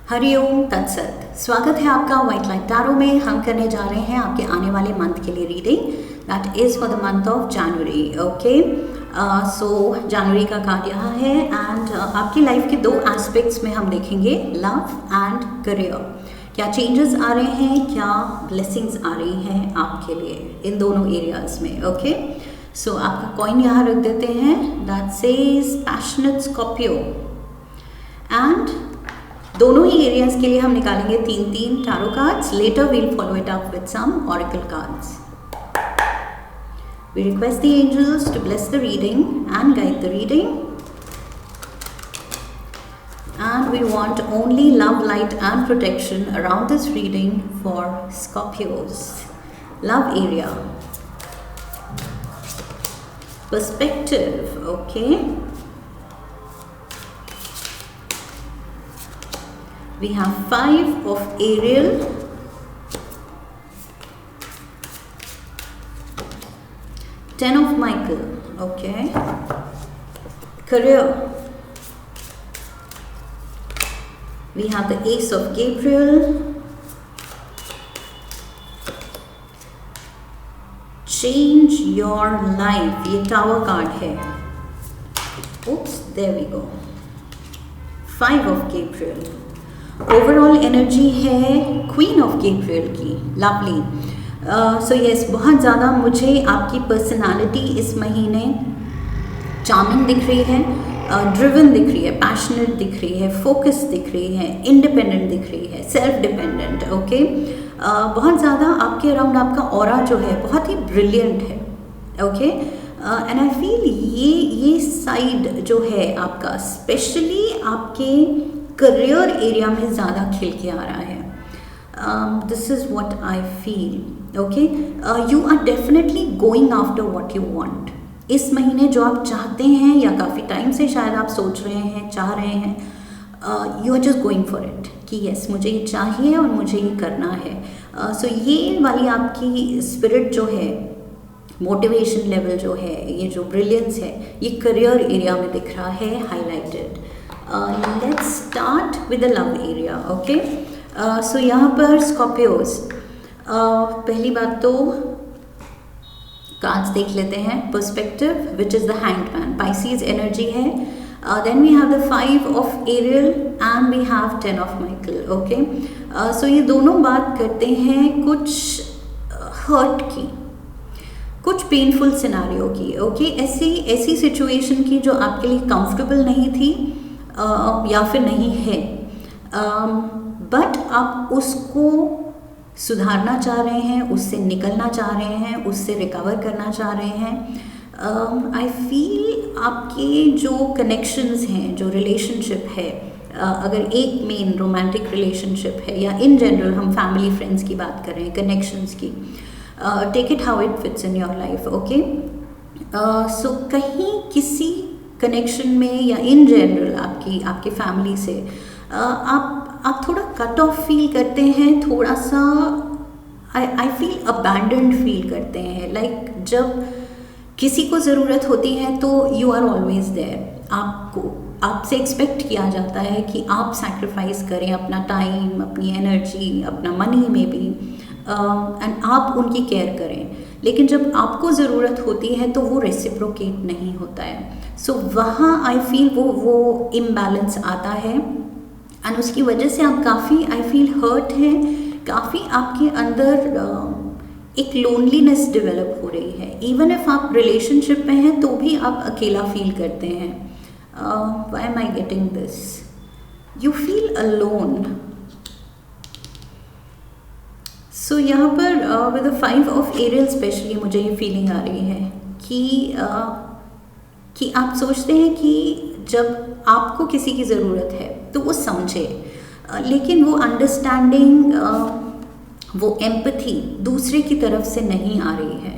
हरिओम तत्सत। स्वागत है आपका व्हाइट लाइट टैरो में। हम करने जा रहे हैं आपके आने वाले मंथ के लिए reading, that is for the month of January. Okay, so जनवरी का कार्ड यहाँ है एंड आपकी लाइफ के दो एस्पेक्ट्स में हम देखेंगे, लव एंड करियर। क्या चेंजेस आ रहे हैं, क्या ब्लेसिंग्स आ रही हैं आपके लिए इन दोनों एरियाज में। ओके, सो आपका कॉइन यहाँ रख देते हैं, that says passionate Scorpio. And दोनों ही एरियाज के लिए हम निकालेंगे तीन tarot cards. Later we'll follow it up with some oracle cards. We request the angels to bless the reading and guide the reading. And we want only love, light and protection around this reading for Scorpios. Love area. Perspective, okay. We have 5 of Ariel, Ten of Michael, okay. Career, we have the Ace of Gabriel, Change Your Life, ये Tower card है. Oops, there we go. 5 of Gabriel. Overall energy है queen of Gabriel की, lovely. So yes, बहुत ज़्यादा मुझे आपकी personality इस महीने चार्मिंग दिख रही है, ड्रिवन दिख रही है, पैशनेट दिख रही है, फोकस दिख रही है, इंडिपेंडेंट दिख रही है, सेल्फ डिपेंडेंट। ओके, बहुत ज़्यादा आपके अराउंड आपका ऑरा जो है बहुत ही ब्रिलियंट है। ओके, एंड आई फील ये साइड जो है आपका स्पेशली आपके करियर एरिया में ज़्यादा खिल के आ रहा है। This is what I feel. Okay, you are definitely going after what you want. इस महीने जो आप चाहते हैं या काफ़ी टाइम से शायद आप सोच रहे हैं, चाह रहे हैं, you are just going for it कि यस मुझे ये चाहिए और मुझे ये करना है। सो ये वाली आपकी स्पिरिट जो है, मोटिवेशन लेवल जो है, ये जो ब्रिलियंस है, ये करियर एरिया में दिख रहा है highlighted. Let's start with the love area. Okay, so यहाँ पर स्कॉर्पियोज, पहली बात तो कार्ड्स देख लेते हैं। Perspective which is the hangman, Pisces energy है। Then we have the 5 of Ariel and we have 10 of Michael. Okay, so ये दोनों बात करते हैं कुछ हर्ट की, कुछ पेनफुल सिनारियो की। ओके, ऐसी सिचुएशन की जो आपके लिए कंफर्टेबल नहीं थी या फिर नहीं है, बट आप उसको सुधारना चाह रहे हैं, उससे निकलना चाह रहे हैं, उससे रिकवर करना चाह रहे हैं। आई फील आपके जो कनेक्शंस हैं, जो रिलेशनशिप है, अगर एक मेन रोमांटिक रिलेशनशिप है या इन जनरल हम फैमिली फ्रेंड्स की बात कर रहे हैं, कनेक्शंस की, take it how it fits in your life. Okay, so कहीं किसी कनेक्शन में या इन जनरल आपकी फैमिली से आप थोड़ा कट ऑफ फील करते हैं, थोड़ा सा आई फील अबैंडन्ड फील करते हैं। लाइक जब किसी को ज़रूरत होती है तो यू आर ऑलवेज देयर। आपसे एक्सपेक्ट किया जाता है कि आप सैक्रिफाइस करें अपना टाइम, अपनी एनर्जी, अपना मनी में भी, एंड आप उनकी केयर करें। लेकिन जब आपको ज़रूरत होती है तो वो रेसिप्रोकेट नहीं होता है। सो वहाँ आई फील वो इम्बैलेंस आता है एंड उसकी वजह से आप काफ़ी आई फील हर्ट हैं, काफ़ी आपके अंदर एक लोनलीनेस डेवलप हो रही है। इवन इफ आप रिलेशनशिप में हैं तो भी आप अकेला फील करते हैं। Why am I getting this? You feel alone. So यहाँ पर with the 5 of Ariel specially मुझे ये फीलिंग आ रही है कि आप सोचते हैं कि जब आपको किसी की ज़रूरत है तो वो समझे, लेकिन वो अंडरस्टैंडिंग, वो एम्पैथी दूसरे की तरफ से नहीं आ रही है।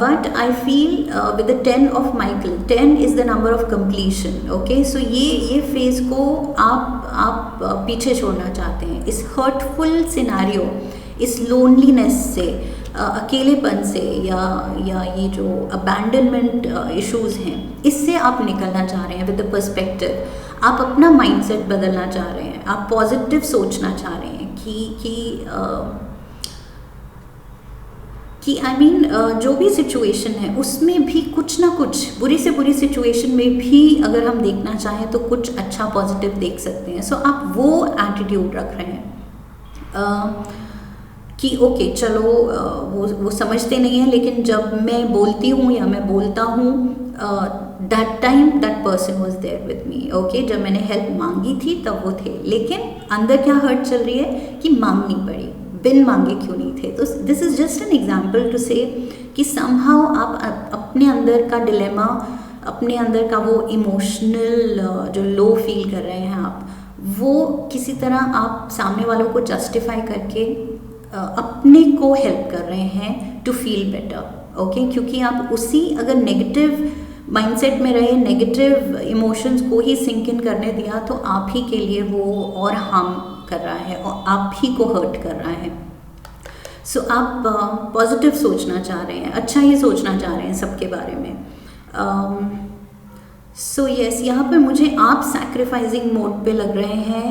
But I feel with the 10 of Michael, 10 is the number of completion. Okay, so ये फेज़ को आप पीछे छोड़ना चाहते हैं। इस हर्टफुल सिनारियो, इस लोनलीनेस से, अकेलेपन से या ये जो अबैंडनमेंट इश्यूज़ हैं, इससे आप निकलना चाह रहे हैं विद द पर्सपेक्टिव। आप अपना माइंडसेट बदलना चाह रहे हैं, आप पॉजिटिव सोचना चाह रहे हैं कि आई मीन जो भी सिचुएशन है उसमें भी कुछ ना कुछ, बुरी से बुरी सिचुएशन में भी अगर हम देखना चाहें तो कुछ अच्छा पॉजिटिव देख सकते हैं। सो आप वो एटीट्यूड रख रहे हैं कि ओके चलो वो समझते नहीं है, लेकिन जब मैं बोलती हूँ या मैं बोलता हूँ that time that person was there with me. Okay, जब मैंने हेल्प मांगी थी तब वो थे, लेकिन अंदर क्या हर्ट चल रही है कि मांगनी पड़ी, बिन मांगे क्यों नहीं थे। तो this is just an example to say कि समहाउ आप अपने अंदर का डिलेमा, अपने अंदर का वो इमोशनल जो लो फील कर रहे हैं आप, वो किसी तरह आप सामने वालों को जस्टिफाई करके अपने को हेल्प कर रहे हैं टू फील बेटर। ओके, क्योंकि आप उसी अगर नेगेटिव माइंडसेट में रहे, नेगेटिव इमोशंस को ही सिंक इन करने दिया तो आप ही के लिए वो और हार्म कर रहा है और आप ही को हर्ट कर रहा है। सो आप पॉजिटिव सोचना चाह रहे हैं, अच्छा ही सोचना चाह रहे हैं सबके बारे में। सो यस, यहाँ पर मुझे आप सैक्रिफाइसिंग मोड पे लग रहे हैं।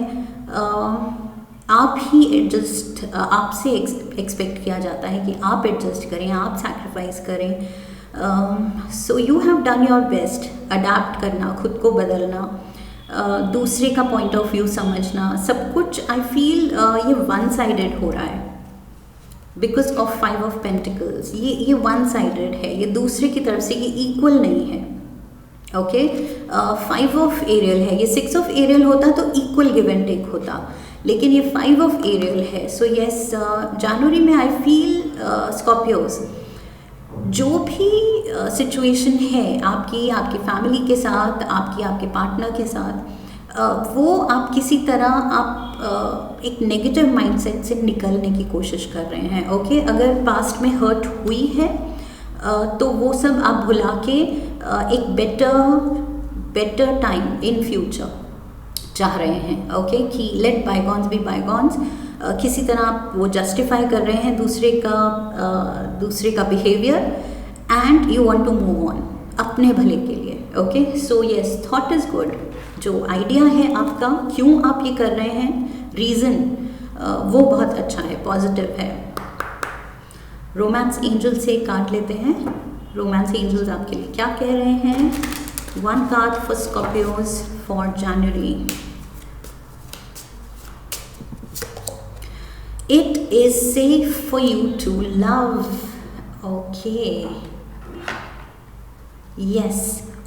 आप ही एडजस्ट, आपसे एक्सपेक्ट किया जाता है कि आप एडजस्ट करें, आप सैक्रिफाइस करें। So you have done your best, adapt करना, खुद को बदलना, दूसरे का पॉइंट ऑफ व्यू समझना, सब कुछ आई फील ये वन साइडेड हो रहा है बिकॉज ऑफ 5 ऑफ पेंटिकल्स। ये वन साइडेड है, ये दूसरे की तरफ से ये इक्वल नहीं है। ओके, 5 ऑफ एरियल है, ये 6 ऑफ एरियल होता तो इक्वल गिव एंड टेक होता, लेकिन ये 5 ऑफ एरियल है। सो यस, जनवरी में आई फील स्कॉर्पियोज, जो भी सिचुएशन है आपकी फैमिली के साथ, आपके पार्टनर के साथ, वो आप किसी तरह आप एक नेगेटिव माइंडसेट से निकलने की कोशिश कर रहे हैं। ओके, अगर पास्ट में हर्ट हुई है तो वो सब आप भुला के एक बेटर टाइम इन फ्यूचर चाह रहे हैं। ओके, कि लेट बायगॉन्स बी बायगॉन्स, किसी तरह आप वो जस्टिफाई कर रहे हैं दूसरे का behaviour and you want to move on अपने भले के लिए। Okay, so yes, thought is good. जो आइडिया है आपका, क्यों आप ये कर रहे हैं, रीज़न, वो बहुत अच्छा है, पॉजिटिव है। रोमांस एंजल से कार्ड लेते हैं, रोमांस एंजल्स आपके लिए क्या कह रहे हैं। 1 card for Scorpios for January. It is safe for you to love. Okay. Yes.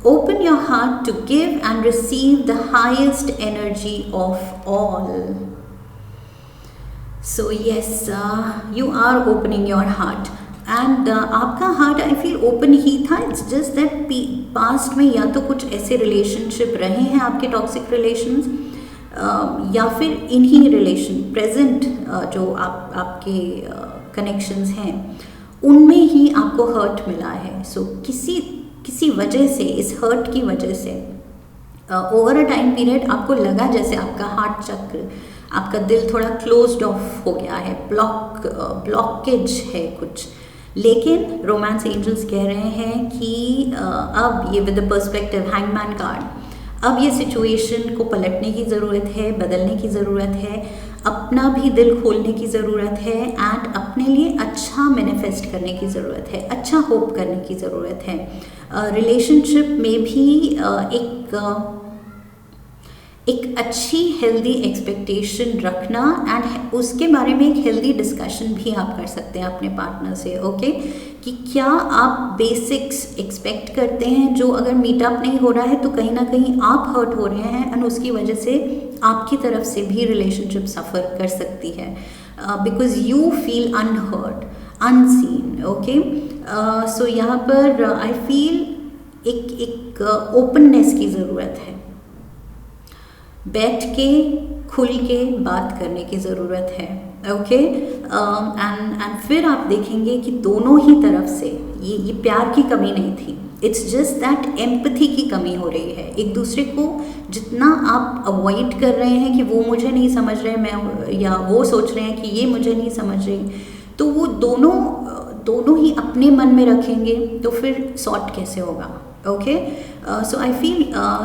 Open your heart to give and receive the highest energy of all. So yes, you are opening your heart. And आपका heart I feel open ही था। It's just that past में या तो कुछ ऐसे relationship रहे हैं आपके टॉक्सिक रिलेशंस, या फिर इन्हीं रिलेशन प्रेजेंट जो आपके कनेक्शंस हैं उनमें ही आपको हर्ट मिला है। सो किसी वजह से, इस हर्ट की वजह से ओवर अ टाइम पीरियड आपको लगा जैसे आपका हार्ट चक्र, आपका दिल थोड़ा क्लोज्ड ऑफ हो गया है, ब्लॉकेज है कुछ। लेकिन रोमांस एंजल्स कह रहे हैं कि अब ये with the perspective hangman card, अब ये सिचुएशन को पलटने की ज़रूरत है, बदलने की ज़रूरत है, अपना भी दिल खोलने की ज़रूरत है एंड अपने लिए अच्छा मैनिफेस्ट करने की ज़रूरत है, अच्छा होप करने की ज़रूरत है। रिलेशनशिप में भी एक अच्छी हेल्दी एक्सपेक्टेशन रखना एंड उसके बारे में एक हेल्दी डिस्कशन भी आप कर सकते हैं अपने पार्टनर से। ओके, कि क्या आप बेसिक्स एक्सपेक्ट करते हैं जो अगर मीटअप नहीं हो रहा है तो कहीं ना कहीं आप हर्ट हो रहे हैं एंड उसकी वजह से आपकी तरफ से भी रिलेशनशिप सफ़र कर सकती है because you feel unheard, unseen. Okay, so यहाँ पर आई फील एक ओपननेस की ज़रूरत है, बैठ के खुल के बात करने की ज़रूरत है। ओके, एंड फिर आप देखेंगे कि दोनों ही तरफ से ये प्यार की कमी नहीं थी, इट्स जस्ट दैट एम्पैथी की कमी हो रही है। एक दूसरे को जितना आप अवॉइड कर रहे हैं कि वो मुझे नहीं समझ रहे, मैं, या वो सोच रहे हैं कि ये मुझे नहीं समझ रही, तो वो दोनों ही अपने मन में रखेंगे तो फिर सॉर्ट कैसे होगा। ओके, सो आई फील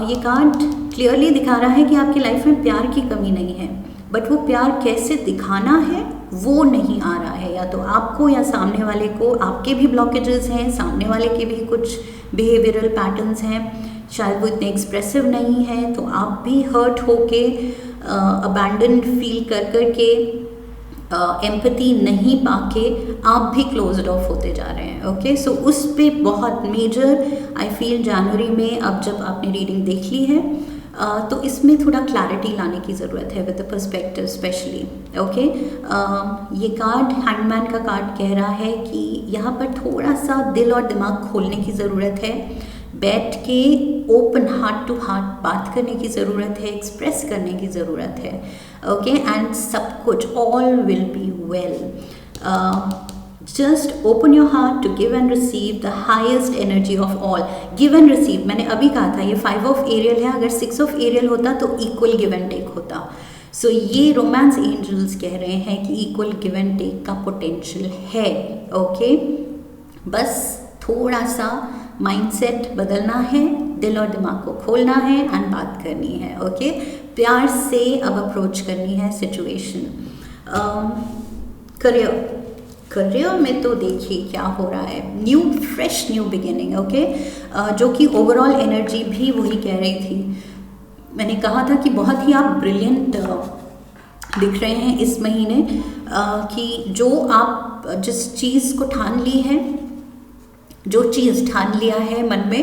ये कार्ड क्लियरली दिखा रहा है कि आपकी लाइफ में प्यार की कमी नहीं है, बट वो प्यार कैसे दिखाना है वो नहीं आ रहा है। या तो आपको या सामने वाले को, आपके भी ब्लॉकेजेस हैं, सामने वाले के भी कुछ बिहेवियरल पैटर्न्स हैं, शायद वो इतने एक्सप्रेसिव नहीं है, तो आप भी हर्ट होके अबैंडन्ड फील कर के एम्पैथी नहीं पाके आप भी क्लोज्ड ऑफ होते जा रहे हैं। ओके, सो उस पे बहुत मेजर आई फील जनवरी में, अब जब आपने रीडिंग देख ली है तो इसमें थोड़ा क्लैरिटी लाने की ज़रूरत है with the perspective specially. Okay, ये कार्ड हैंडमैन का कार्ड कह रहा है कि यहाँ पर थोड़ा सा दिल और दिमाग खोलने की ज़रूरत है, बैठ के ओपन हार्ट टू हार्ट बात करने की ज़रूरत है, एक्सप्रेस करने की ज़रूरत है। ओके, एंड सब कुछ all will be well. Just open your heart to give and receive the highest energy of all. Give and receive, मैंने अभी कहा था ये 5 ऑफ एरियल है, अगर 6 ऑफ एरियल होता तो इक्वल गिव एंड टेक होता। सो ये रोमांस एंजल्स कह रहे हैं कि इक्वल गिव एंड टेक का पोटेंशियल है। ओके, बस थोड़ा सा माइंडसेट बदलना है, दिल और दिमाग को खोलना है एंड बात करनी है। ओके, प्यार से अब अप्रोच करनी है सिचुएशन। करियर में तो देखिए क्या हो रहा है, new fresh new beginning. Okay, जो कि ओवरऑल एनर्जी भी वही कह रही थी। मैंने कहा था कि बहुत ही आप ब्रिलियंट दिख रहे हैं इस महीने, कि जो आप जिस चीज़ को ठान ली है, जो चीज़ ठान लिया है मन में,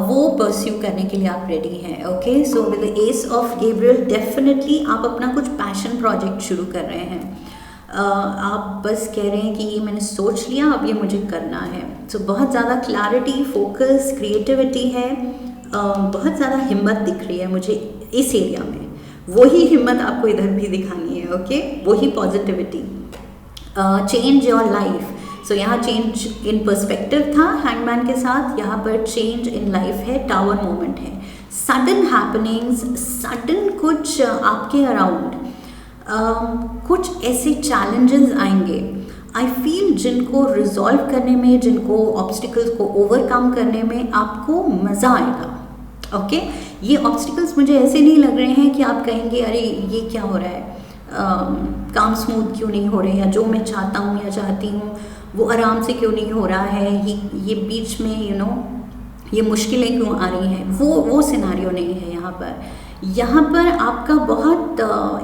वो परस्यू करने के लिए आप रेडी हैं। Okay, so with the S of Gabriel definitely आप अपना कुछ पैशन प्रोजेक्ट शुरू कर रहे हैं। आप बस कह रहे हैं कि ये मैंने सोच लिया, अब ये मुझे करना है। सो बहुत ज़्यादा क्लैरिटी, फोकस, क्रिएटिविटी है, बहुत ज़्यादा हिम्मत दिख रही है मुझे इस एरिया में। वही हिम्मत आपको इधर भी दिखानी है। ओके, वही positivity. Change your life. So यहाँ चेंज इन पर्सपेक्टिव था हैंगमैन के साथ, यहाँ पर चेंज इन लाइफ है, टावर मोमेंट है, सडन हैपनिंग्स, सडन कुछ आपके अराउंड कुछ ऐसे चैलेंजेस आएंगे आई फील, जिनको रिजॉल्व करने में, जिनको ऑब्स्टिकल्स को ओवरकम करने में आपको मज़ा आएगा। ओके, ये ऑब्स्टिकल्स मुझे ऐसे नहीं लग रहे हैं कि आप कहेंगे अरे ये क्या हो रहा है, काम स्मूथ क्यों नहीं हो रहे, या जो मैं चाहता हूँ या चाहती हूँ वो आराम से क्यों नहीं हो रहा है, ये बीच में ये मुश्किलें क्यों आ रही हैं, वो सिनारियो नहीं है यहाँ पर। यहाँ पर आपका बहुत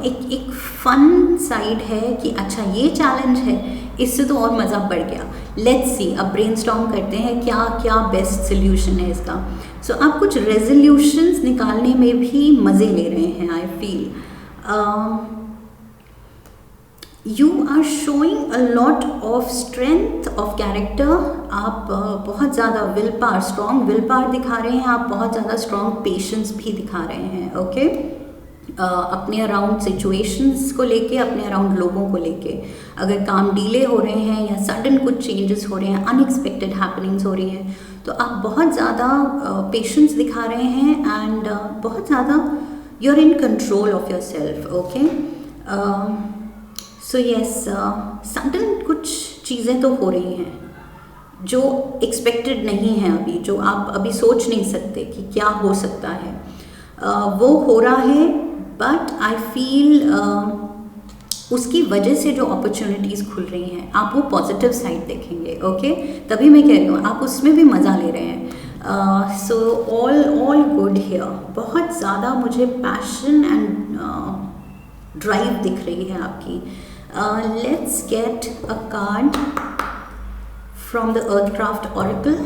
एक फन साइड है कि अच्छा ये चैलेंज है, इससे तो और मज़ा बढ़ गया, लेट्स सी, अब ब्रेनस्टॉर्म करते हैं क्या क्या बेस्ट सोल्यूशन है इसका। सो आप कुछ रेजोल्यूशंस निकालने में भी मज़े ले रहे हैं I feel. You are showing a lot of strength of character. आप बहुत ज़्यादा will power, strong will power दिखा रहे हैं, आप बहुत ज़्यादा स्ट्रॉन्ग पेशेंस भी दिखा रहे हैं। ओके, अपने अराउंड सिचुएशंस को लेके, अपने अराउंड लोगों को लेके, अगर काम डिले हो रहे हैं या सडन कुछ चेंजेस हो रहे हैं, अनएक्सपेक्टेड हैपनिंग्स हो रही हैं, तो आप बहुत ज़्यादा पेशेंस दिखा रहे हैं एंड बहुत ज़्यादा you are in control of your self. Okay, so yes, sudden कुछ चीज़ें तो हो रही हैं जो एक्सपेक्टेड नहीं है अभी, जो आप अभी सोच नहीं सकते कि क्या हो सकता है, वो हो रहा है। बट आई फील उसकी वजह से जो अपॉर्चुनिटीज़ खुल रही हैं, आप वो पॉजिटिव साइड देखेंगे। ओके, तभी मैं कह रही हूँ आप उसमें भी मज़ा ले रहे हैं। So all good here. बहुत ज़्यादा मुझे पैशन एंड ड्राइव दिख रही है आपकी। Let's get a card from the Earthcraft Oracle.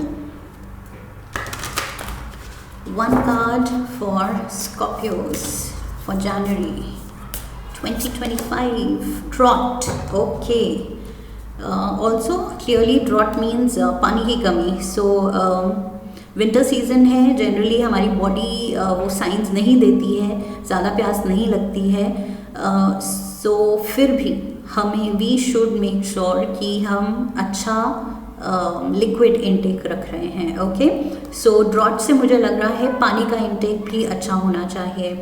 One card for Scorpios for January 2025. Drought. Okay. Also clearly drought means पानी की कमी. So विंटर सीजन है, जनरली हमारी बॉडी वो साइंस नहीं देती है, ज़्यादा प्यास नहीं लगती है। सो फिर भी हमें वी शुड मेक श्योर कि हम अच्छा लिक्विड इनटेक रख रहे हैं। ओके, सो ड्रॉट से मुझे लग रहा है पानी का इनटेक भी अच्छा होना चाहिए।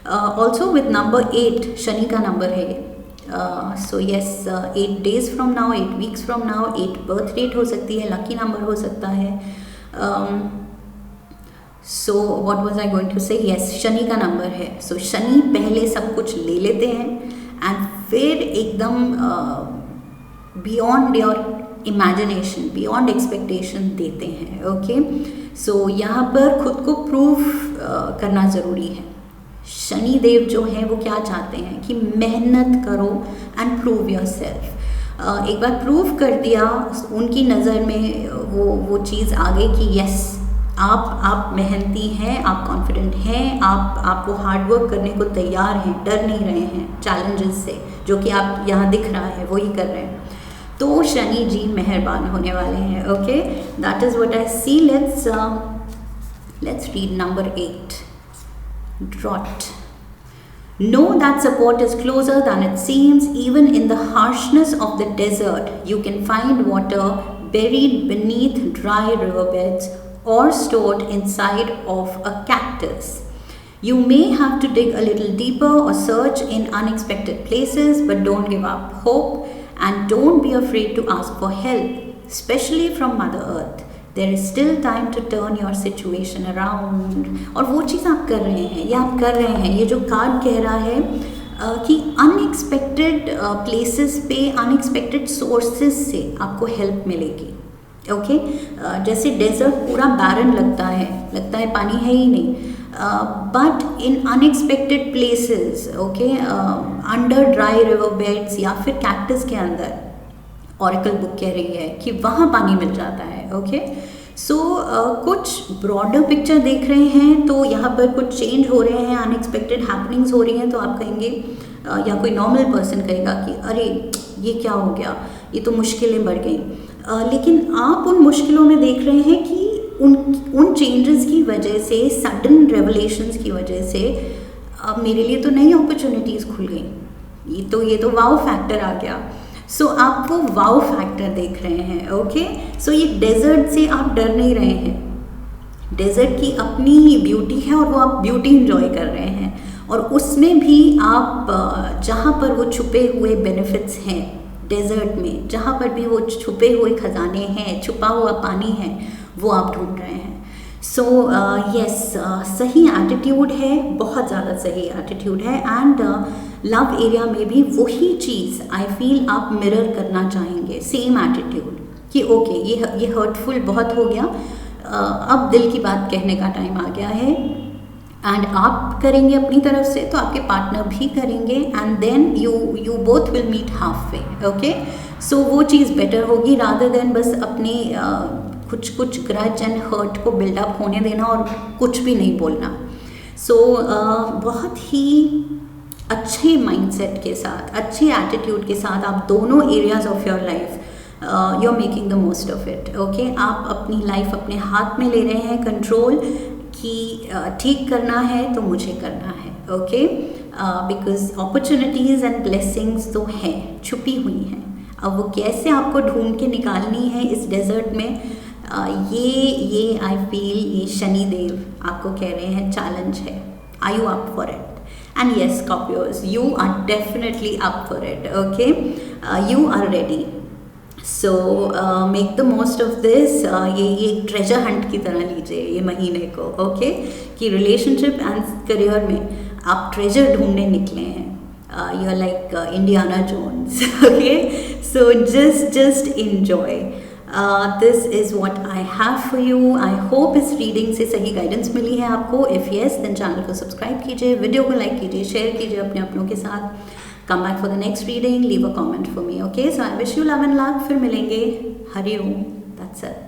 ऑल्सो विद नंबर 8, शनि का नंबर है। So yes, 8 days from now, 8 weeks from now, 8 birth date हो सकती है, लकी नंबर हो सकता है। So what was I going to say, yes Shani का नंबर है. सो शनि पहले सब कुछ ले लेते हैं एंड फिर एकदम beyond your imagination, beyond expectation देते हैं. ओके, सो यहाँ पर खुद को प्रूव करना ज़रूरी है. शनि देव जो हैं वो क्या चाहते हैं कि मेहनत करो एंड प्रूव योर सेल्फ. एक बार प्रूव कर दिया, उनकी नज़र में वो चीज़ आ गई कि यस आप मेहनती हैं, आप कॉन्फिडेंट हैं, आप वो हार्ड वर्क करने को तैयार हैं, डर नहीं रहे हैं चैलेंजेस से, जो कि आप यहाँ दिख रहा है वही कर रहे हैं. तो शनि जी मेहरबान होने वाले हैं. Okay, that is what I see. Let's read number 8. Drought. Know that support is closer than it seems. Even in the harshness of the desert, you can find water buried beneath dry riverbeds or stored inside of a cactus. You may have to dig a little deeper or search in unexpected places, but don't give up hope and don't be afraid to ask for help, especially from Mother Earth. There is still time to turn your situation around. और वो चीज़ आप कर रहे हैं, ये आप कर रहे हैं. ये जो कार्ड कह रहा है कि अनएक्सपेक्टेड प्लेसेस पे, अनएक्सपेक्टेड सोर्सेज से आपको हेल्प मिलेगी. ओके, जैसे डेजर्ट पूरा बैरन लगता है पानी है ही नहीं, but in unexpected places, okay, under dry river beds या फिर कैक्टस के अंदर, ऑरेकल बुक कह रही है कि वहाँ पानी मिल जाता है. ओके, सो कुछ ब्रॉडर पिक्चर देख रहे हैं तो यहाँ पर कुछ चेंज हो रहे हैं, अनएक्सपेक्टेड हैपनिंग्स हो रही हैं, तो आप कहेंगे या कोई नॉर्मल पर्सन कहेगा कि अरे ये क्या हो गया, ये तो मुश्किलें बढ़ गई. लेकिन आप उन मुश्किलों में देख रहे हैं कि उन चेंजेस की वजह से, सडन रेवलेशंस की वजह से मेरे लिए तो नई अपॉर्चुनिटीज़ खुल गई. ये तो वाओ फैक्टर आ गया. सो आप वो वाओ फैक्टर देख रहे हैं. ओके, सो ये डेजर्ट से आप डर नहीं रहे हैं. डेजर्ट की अपनी ही ब्यूटी है और वो आप ब्यूटी इंजॉय कर रहे हैं. और उसमें भी आप जहाँ पर वो छुपे हुए बेनिफिट्स हैं डेजर्ट में, जहाँ पर भी वो छुपे हुए खजाने हैं, छुपा हुआ पानी है, वो आप ढूंढ रहे हैं. सो यस, सही एटीट्यूड है, बहुत ज़्यादा सही एटीट्यूड है. एंड लव एरिया में भी वही चीज़ आई फील आप मिरर करना चाहेंगे, सेम एटीट्यूड कि ओके ये हर्टफुल बहुत हो गया, अब दिल की बात कहने का टाइम आ गया है. एंड आप करेंगे अपनी तरफ से तो आपके पार्टनर भी करेंगे, and then you both will meet half way. Okay, so वो चीज़ बेटर होगी रादर देन बस अपने कुछ ग्रज एंड हर्ट को बिल्डअप होने देना और कुछ भी नहीं बोलना. सो बहुत ही अच्छे माइंडसेट के साथ, अच्छे एटीट्यूड के साथ आप दोनों areas of your life you are making the most of it. Okay, आप अपनी लाइफ अपने हाथ में ले रहे हैं कंट्रोल कि ठीक करना है तो मुझे करना है. Okay, because opportunities and blessings तो हैं, छुपी हुई हैं. अब वो कैसे आपको ढूंढ के निकालनी है इस डेजर्ट में, ये आई फील ये शनि देव आपको कह रहे हैं चैलेंज है. Are you up for it? And yes, Scorpios, you are definitely up for it. Okay, you are ready. So make the most of this. ये treasure hunt की तरह लीजिए ये महीने को. Okay, कि relationship and career में आप treasure ढूंढने निकले हैं. You are like Indiana Jones. Okay, so just enjoy. This is what I have for you. I hope इस रीडिंग से सही गाइडेंस मिली है आपको. इफ़ येस देन चैनल को सब्सक्राइब कीजिए, वीडियो को लाइक कीजिए, शेयर कीजिए अपने अपनों के साथ. Come back for the next reading, leave a comment for me. Okay, so I wish you love and luck. फिर मिलेंगे. हरि ओम. That's it.